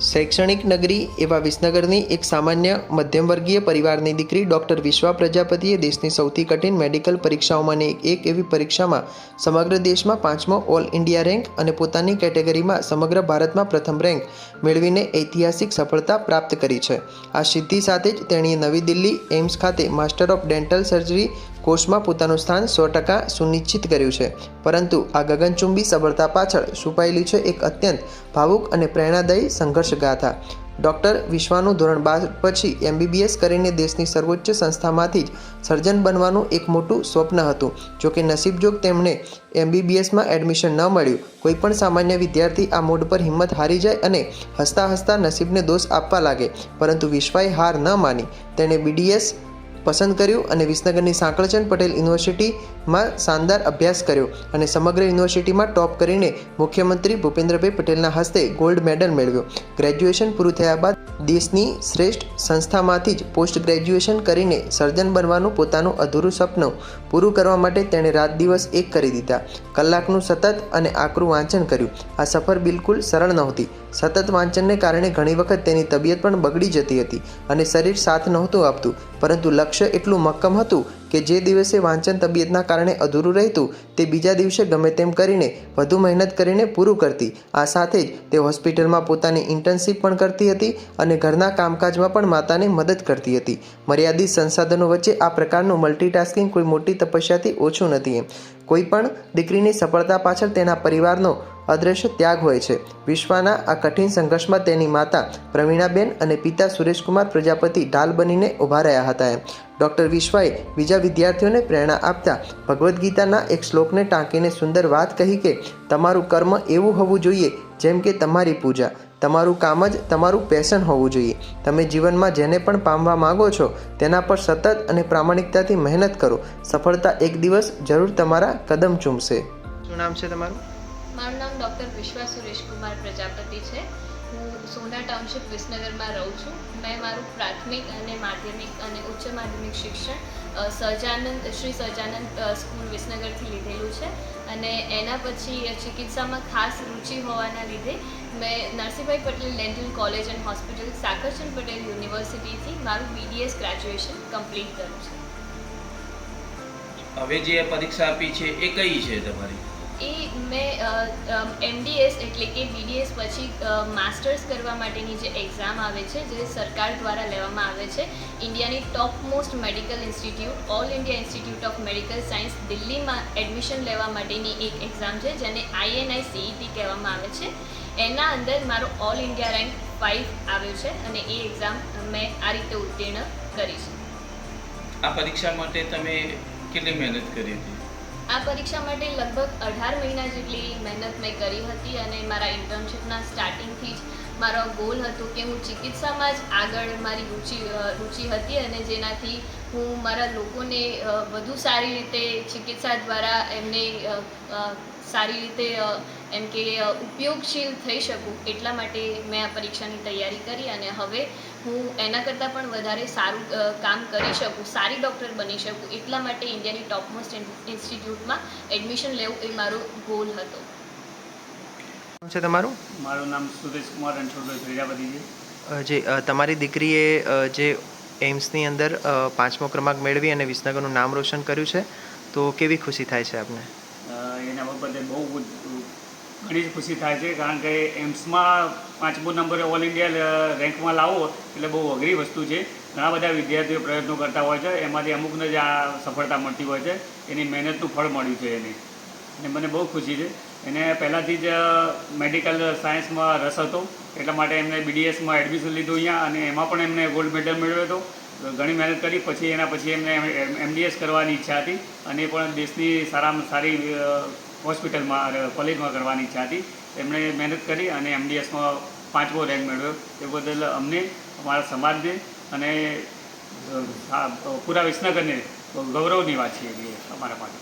શૈક્ષણિક નગરી એવા વિસનગરની એક સામાન્ય મધ્યમવર્ગીય પરિવારની દીકરી ડૉક્ટર વિશ્વા પ્રજાપતિએ દેશની સૌથી કઠિન મેડિકલ પરીક્ષાઓમાંની એક એવી પરીક્ષામાં સમગ્ર દેશમાં 5મો ઓલ ઇન્ડિયા રેન્ક અને પોતાની કેટેગરીમાં સમગ્ર ભારતમાં પ્રથમ રેન્ક મેળવીને ઐતિહાસિક સફળતા પ્રાપ્ત કરી છે. આ સિદ્ધિ સાથે જ તેણીએ નવી દિલ્હી એમ્સ ખાતે માસ્ટર ઓફ ડેન્ટલ સર્જરી કોર્સમાં પોતાનું સ્થાન 100% સુનિશ્ચિત કર્યું છે. પરંતુ આ ગગનચુંબી સફળતા પાછળ છુપાયેલી છે એક અત્યંત ભાવુક અને પ્રેરણાદાયી સંઘર્ષ ગાથા. ડૉક્ટર વિશ્વાનું ધોરણ 12 પછી MBBS કરીને દેશની સર્વોચ્ચ સંસ્થામાંથી જ સર્જન બનવાનું એક મોટું સ્વપ્ન હતું. જોકે નસીબજોગ તેમને MBBSમાં એડમિશન ન મળ્યું. કોઈપણ સામાન્ય વિદ્યાર્થી આ મોડ પર હિંમત હારી જાય અને હસતા હસતા નસીબને દોષ આપવા લાગે, પરંતુ વિશ્વાએ હાર ન માની. તેણે BDS પસંદ કર્યું અને વિસનગરની સાંકળચંદ પટેલ યુનિવર્સિટીમાં શાનદાર અભ્યાસ કર્યો અને સમગ્ર યુનિવર્સિટીમાં ટોપ કરીને મુખ્યમંત્રી ભૂપેન્દ્રભાઈ પટેલના હસ્તે ગોલ્ડ મેડલ મેળવ્યો. ગ્રેજ્યુએશન પૂરું થયા બાદ દેશની શ્રેષ્ઠ સંસ્થામાંથી જ પોસ્ટ ગ્રેજ્યુએશન કરીને સર્જન બનવાનું પોતાનું અધૂરું સપનું પૂરું કરવા માટે તેણે રાત દિવસ એક કરી દીધા. કલાકનું સતત અને આકરું વાંચન કર્યું. આ સફર બિલકુલ સરળ નહોતી. સતત વાંચનને કારણે ઘણી વખત તેની તબિયત પણ બગડી જતી હતી અને શરીર સાથ નહોતું આપતું, પરંતુ લક્ષ્ય એટલું મક્કમ હતું કે જે દિવસે વાંચન તબિયતના કારણે અધૂરું રહેતું તે બીજા દિવસે ગમે તેમ કરીને વધુ મહેનત કરીને પૂરું કરતી. આ સાથે જ તે હોસ્પિટલમાં પોતાની ઇન્ટર્નશીપ પણ કરતી હતી અને ઘરના કામકાજમાં પણ માતાને મદદ કરતી હતી. મર્યાદિત સંસાધનો વચ્ચે આ પ્રકારનું મલ્ટીટાસ્કિંગ કોઈ મોટી તપસ્યાથી ઓછું નથી. કોઈ પણ દીકરીની સફળતા પાછળ તેના પરિવારનો અદ્રશ્ય ત્યાગ હોય છે. વિશ્વાના આ કઠિન સંઘર્ષમાં તેની માતા પ્રવીણાબેન અને પિતા સુરેશકુમાર પ્રજાપતિ ઢાલ બનીને ઊભા રહ્યા હતા. ડૉક્ટર વિશ્વાએ બીજા વિદ્યાર્થીઓને પ્રેરણા આપતા ભગવદ્ ગીતાના એક શ્લોકને ટાંકીને સુંદર વાત કહી કે તમારું કર્મ એવું હોવું જોઈએ જેમ કે તમારી પૂજા. તમારું કામ જ તમારું પેશન હોવું જોઈએ. તમે જીવનમાં જેને પણ પામવા માંગો છો તેના પર સતત અને પ્રામાણિકતાથી મહેનત કરો. સફળતા એક દિવસ જરૂર તમારા કદમ ચૂમશે. શું નામ છે તમારું? મારું નામ ડૉક્ટર વિશ્વા સુરેશકુમાર પ્રજાપતિ છે. હું સોના ટાઉનશીપ વિસનગરમાં રહું છું. મેં મારું પ્રાથમિક અને માધ્યમિક અને ઉચ્ચ માધ્યમિક શિક્ષણ શ્રી સહજાનંદ સ્કૂલ વિસનગરથી લીધેલું છે અને એના પછી ચિકિત્સામાં ખાસ રુચિ હોવાના લીધે મેં Narsinhbhai Patel dental college and hospital Sankalchand Patel યુનિવર્સિટીથી મારું BDS ગ્રેજ્યુએશન કમ્પ્લીટ કર્યું છે. હવે જે પરીક્ષા આપી છે એ કઈ છે તમારી? એ મેં MDS એટલે કે BDS પછી માસ્ટર્સ કરવા માટેની જે એક્ઝામ આવે છે જે સરકાર દ્વારા લેવામાં આવે છે. ઇન્ડિયાની top most medical institute all India institute of medical science દિલ્હીમાં એડમિશન લેવા માટેની એક એક્ઝામ છે જેને INI-CET કહેવામાં આવે છે. એના અંદર મારો ઓલ ઇન્ડિયા રેન્ક 5 આવ્યો છે અને એ એક્ઝામ મેં આ રીતે ઉત્તીર્ણ કરી છે. આ પરીક્ષા માટે તમે કેટલી મહેનત કરી હતી? આ પરીક્ષા માટે લગભગ 18 મહિના જેટલી મહેનત મેં કરી હતી અને મારા ઇન્ટર્નશીપના સ્ટાર્ટિંગથી જ મારો ગોલ હતો કે હું ચિકિત્સામાં જ આગળ મારી રુચિ હતી અને જેનાથી હું મારા લોકોને વધુ સારી રીતે ચિકિત્સા દ્વારા એમને સારી રીતે એમ કે ઉપયોગશીલ થઈ શકું એટલા માટે મેં આ પરીક્ષાની તૈયારી કરી અને હવે હું એના કરતાં પણ વધારે સારું કામ કરી શકું, સારી ડૉક્ટર બની શકું એટલા માટે ઇન્ડિયાની ટોપમોસ્ટ ઇન્સ્ટિટ્યૂટમાં એડમિશન લેવું એ મારો ગોલ હતો. શું છે તમારું? મારું નામ સુરેશકુમાર રણછોડભાઈ પ્રજાપતિ છે. જે તમારી દીકરીએ જે એમ્સની અંદર 5મો ક્રમાંક મેળવી અને વિસનગરનું નામ રોશન કર્યું છે, તો કેવી ખુશી થાય છે આપને? એના બાબતે બહુ ઘણી જ ખુશી થાય છે, કારણ કે એમ્સમાં 5મો નંબરે ઓલ ઇન્ડિયા રેન્કમાં લાવવો એટલે બહુ અઘરી વસ્તુ છે. ઘણા બધા વિદ્યાર્થીઓ પ્રયત્નો કરતા હોય છે, એમાંથી અમુકને જ આ સફળતા મળતી હોય છે. એની મહેનતનું ફળ મળ્યું છે એને, અને મને બહુ ખુશી છે. એને પહેલાંથી જ મેડિકલ સાયન્સમાં રસ હતો એટલા માટે એમને BDSમાં એડમિશન લીધું અહીંયા અને એમાં પણ એમને ગોલ્ડ મેડલ મેળવ્યો હતો. ઘણી મહેનત કરી પછી એમને MDS કરવાની ઈચ્છા હતી અને એ પણ દેશની સારામાં સારી હોસ્પિટલમાં કોલેજમાં કરવાની ઈચ્છા હતી. એમણે મહેનત કરી અને MDSમાં 5મો રેન્ક મેળવ્યો. એ બદલ અમને, અમારા સમાજને અને પૂરા વિસનગરને ગૌરવની વાત છે અમારા માટે.